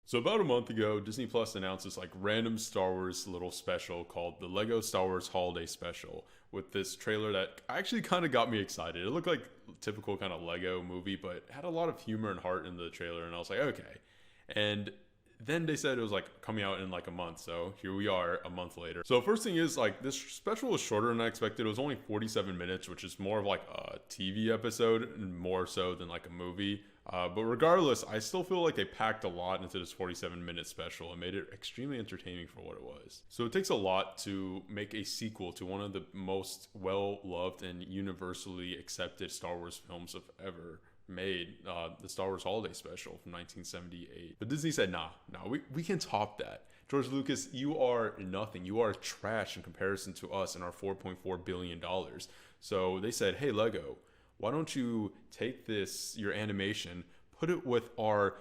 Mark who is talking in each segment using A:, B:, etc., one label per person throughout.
A: So about a month ago, Disney Plus announced this like random Star Wars little special called the Lego Star Wars Holiday Special with this trailer that actually kind of got me excited. It looked like a typical kind of Lego movie, but had a lot of humor and heart in the trailer, and I was like, okay. And then they said it was like coming out in like a month, so here we are a month later. So first thing is like this special was shorter than I expected. It was only 47 minutes, which is more of like a TV episode and more so than like a movie. But regardless, I still feel like they packed a lot into this 47-minute special and made it extremely entertaining for what it was. So it takes a lot to make a sequel to one of the most well-loved and universally accepted Star Wars films of ever made, the Star Wars Holiday Special from 1978. But Disney said, nah, we can top that. George Lucas, you are nothing. You are trash in comparison to us and our $4.4 billion. So they said, hey, Lego, why don't you take this, your animation, put it with our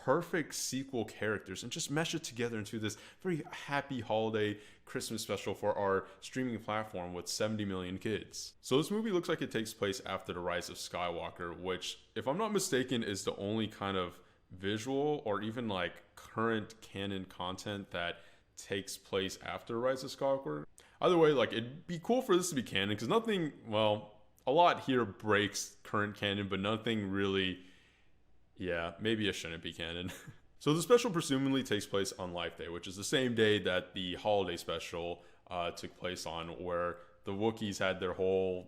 A: perfect sequel characters and just mesh it together into this very happy holiday Christmas special for our streaming platform with 70 million kids. So this movie looks like it takes place after the rise of Skywalker, which, if I'm not mistaken, is the only kind of visual or even like current canon content that takes place after the rise of Skywalker. Either way, like it'd be cool for this to be canon because nothing, well, a lot here breaks current canon, but nothing really, yeah, maybe it shouldn't be canon. So the special presumably takes place on Life Day, which is the same day that the holiday special took place on, where the Wookiees had their whole,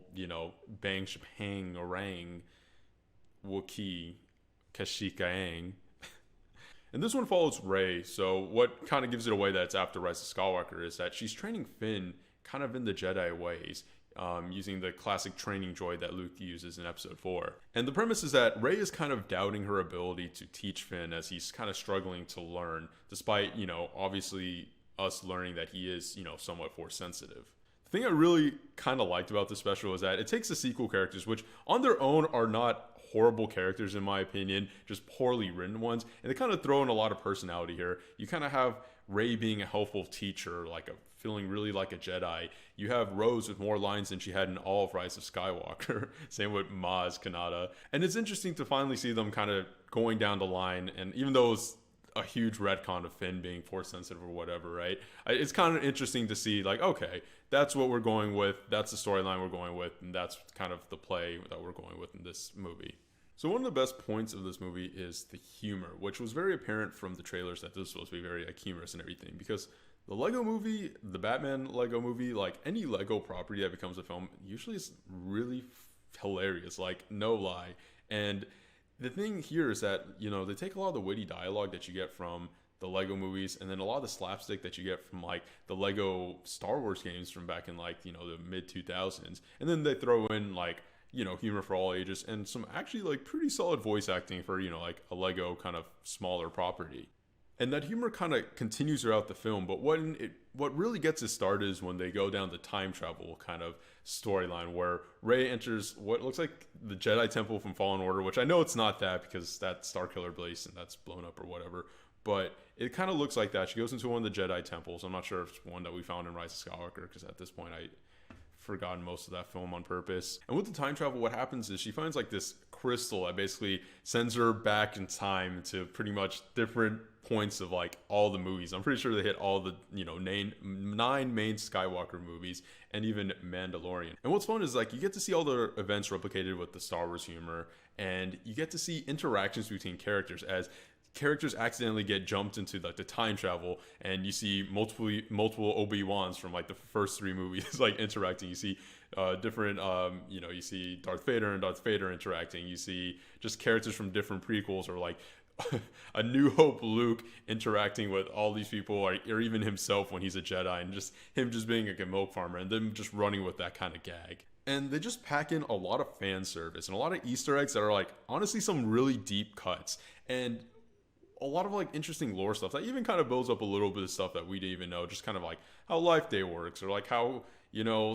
A: bang, shebang, orang, Wookiee, Kashikaang. And this one follows Rey, so what kind of gives it away that it's after Rise of Skywalker is that she's training Finn kind of in the Jedi ways. Using the classic training droid that Luke uses in episode 4. And the premise is that Rey is kind of doubting her ability to teach Finn as he's kind of struggling to learn, despite, obviously us learning that he is, somewhat force sensitive. The thing I really kind of liked about this special is that it takes the sequel characters, which on their own are not horrible characters in my opinion, just poorly written ones, and they kind of throw in a lot of personality here. You kind of have Rey being a helpful teacher, feeling really like a Jedi. You have Rose with more lines than she had in all of Rise of Skywalker. Same with Maz Kanata. And it's interesting to finally see them kind of going down the line, and even though it's a huge retcon of Finn being force sensitive or whatever, right? It's kind of interesting to see, like, okay, that's what we're going with, that's the storyline we're going with, and that's kind of the play that we're going with in this movie. So one of the best points of this movie is the humor, which was very apparent from the trailers that this was supposed to be very humorous and everything, because the Lego movie, the Batman Lego movie, like any Lego property that becomes a film, usually is really hilarious, like no lie. And the thing here is that, they take a lot of the witty dialogue that you get from the Lego movies and then a lot of the slapstick that you get from like the Lego Star Wars games from back in like, the mid 2000s. And then they throw in like, humor for all ages and some actually like pretty solid voice acting for, like a Lego kind of smaller property. And that humor kind of continues throughout the film, but what really gets it started is when they go down the time travel kind of storyline where Rey enters what looks like the Jedi Temple from Fallen Order, which I know it's not that because that's Starkiller Base and that's blown up or whatever, but it kind of looks like that. She goes into one of the Jedi temples. I'm not sure if it's one that we found in Rise of Skywalker because at this point I forgotten most of that film on purpose. And with the time travel, what happens is she finds like this crystal that basically sends her back in time to pretty much different points of like all the movies. I'm pretty sure they hit all the, nine main Skywalker movies and even Mandalorian. And what's fun is like you get to see all the events replicated with the Star Wars humor, and you get to see interactions between characters as characters accidentally get jumped into like the time travel, and you see multiple Obi-Wans from like the first 3 movies like interacting. You see different you see Darth Vader and Darth Vader interacting. You see just characters from different prequels, or like a New Hope Luke interacting with all these people, or even himself when he's a Jedi, and just him just being like a milk farmer and them just running with that kind of gag. And they just pack in a lot of fan service and a lot of Easter eggs that are like honestly some really deep cuts, and a lot of like interesting lore stuff that even kind of builds up a little bit of stuff that we didn't even know, just kind of like how Life Day works, or like how,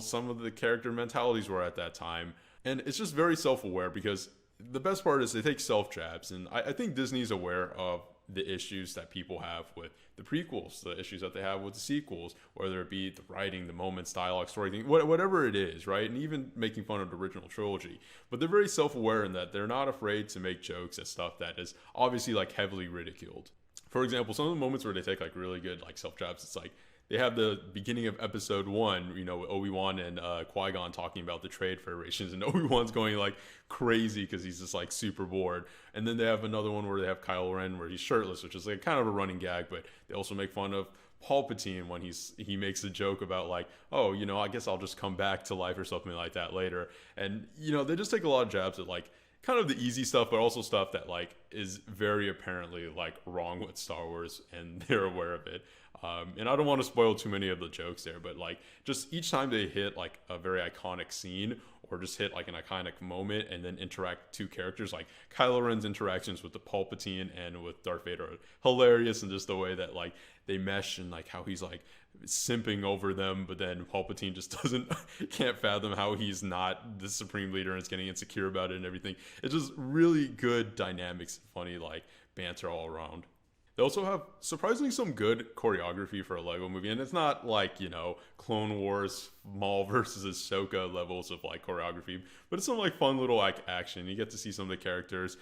A: some of the character mentalities were at that time. And it's just very self-aware, because the best part is they take self-jabs, and I think Disney's aware of the issues that people have with the prequels, the issues that they have with the sequels, whether it be the writing, the moments, dialogue, story, whatever it is, right? And even making fun of the original trilogy. But they're very self-aware in that they're not afraid to make jokes at stuff that is obviously like heavily ridiculed. For example, some of the moments where they take like really good like self jabs, it's like they have the beginning of episode one, you know, with Obi-Wan and Qui-Gon talking about the trade federations, and Obi-Wan's going like crazy because he's just like super bored. And then they have another one where they have Kylo Ren where he's shirtless, which is like kind of a running gag, but they also make fun of Palpatine when he makes a joke about like, oh, you know, I guess I'll just come back to life or something like that later. And you know, they just take a lot of jabs at like kind of the easy stuff, but also stuff that like is very apparently like wrong with Star Wars, and they're aware of it. And I don't want to spoil too many of the jokes there, but like just each time they hit like a very iconic scene or just hit like an iconic moment and then interact two characters, like Kylo Ren's interactions with the Palpatine and with Darth Vader are hilarious, and just the way that like they mesh and like how he's like simping over them, but then Palpatine just can't fathom how he's not the supreme leader and is getting insecure about it and everything. It's just really good dynamics and funny like banter all around. They also have surprisingly some good choreography for a Lego movie, and it's not like, you know, Clone Wars, Maul versus Ahsoka levels of like choreography, but it's some like fun little like action. You get to see some of the characters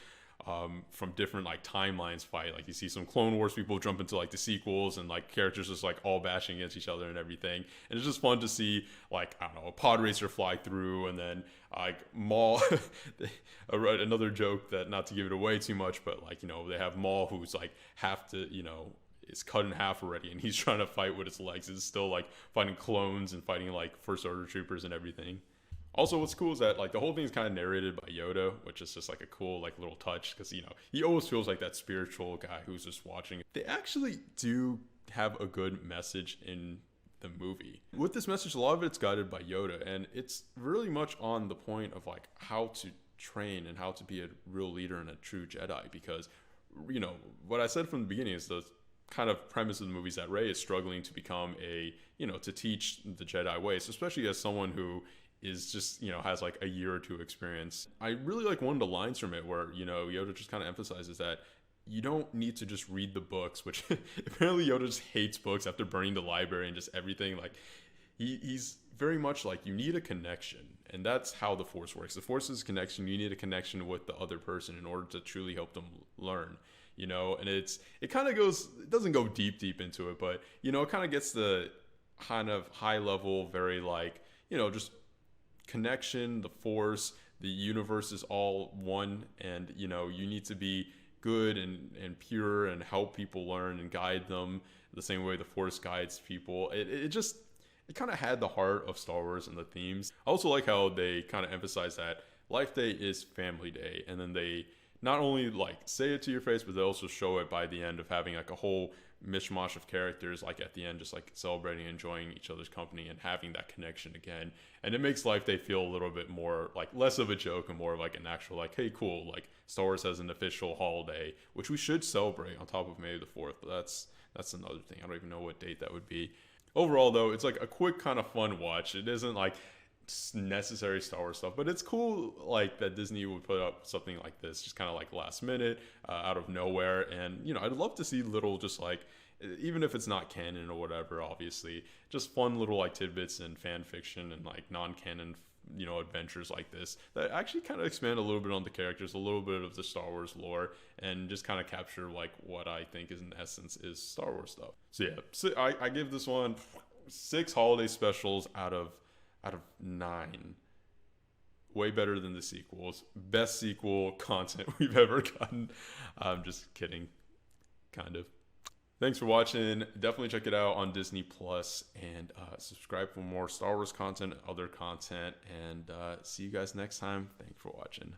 A: from different like timelines fight. Like you see some Clone Wars people jump into like the sequels, and like characters just like all bashing against each other and everything. And it's just fun to see like, I don't know, a pod racer fly through, and then like Maul. Another joke, that not to give it away too much, but like, you know, they have Maul who's like half to, you know, is cut in half already, and he's trying to fight with his legs. It's still like fighting clones and fighting like First Order troopers and everything. Also, what's cool is that like the whole thing is kind of narrated by Yoda, which is just like a cool like little touch, because, you know, he always feels like that spiritual guy who's just watching. They actually do have a good message in the movie. With this message, a lot of it's guided by Yoda, and it's really much on the point of like how to train and how to be a real leader and a true Jedi, because, you know, what I said from the beginning is the kind of premise of the movie is that Rey is struggling to become a, you know, to teach the Jedi ways, especially as someone who is just, you know, has like a year or two experience. I really like one of the lines from it where, you know, Yoda just kind of emphasizes that you don't need to just read the books, which apparently Yoda just hates books after burning the library and just everything. Like he's very much like, you need a connection, and that's how the Force works. The Force is connection. You need a connection with the other person in order to truly help them learn, you know. And it kind of goes, it doesn't go deep into it, but, you know, it kind of gets the kind of high level, very like, you know, just connection, the Force, the universe is all one, and, you know, you need to be good and pure and help people learn and guide them the same way the Force guides people. It kind of had the heart of Star Wars and the themes. I also like how they kind of emphasize that Life Day is Family Day, and then they not only like say it to your face, but they also show it by the end of having like a whole mishmash of characters, like at the end, just like celebrating, enjoying each other's company and having that connection again. And it makes Life Day feel a little bit more like less of a joke and more of like an actual like, hey, cool, like Star Wars has an official holiday, which we should celebrate on top of May the 4th, but that's another thing. I don't even know what date that would be. Overall though, it's like a quick kind of fun watch. It isn't like necessary Star Wars stuff, but it's cool like that Disney would put up something like this just kind of like last minute, out of nowhere. And, you know, I'd love to see little, just like, even if it's not canon or whatever, obviously, just fun little like tidbits and fan fiction and like non-canon, you know, adventures like this that actually kind of expand a little bit on the characters, a little bit of the Star Wars lore, and just kind of capture like what I think is in essence is Star Wars stuff. So yeah, so I give this one 6 holiday specials out of 9. Way better than the sequels. Best sequel content we've ever gotten. I'm just kidding, kind of. Thanks for watching. Definitely check it out on Disney Plus, and subscribe for more Star Wars content, other content, and see you guys next time. Thanks for watching.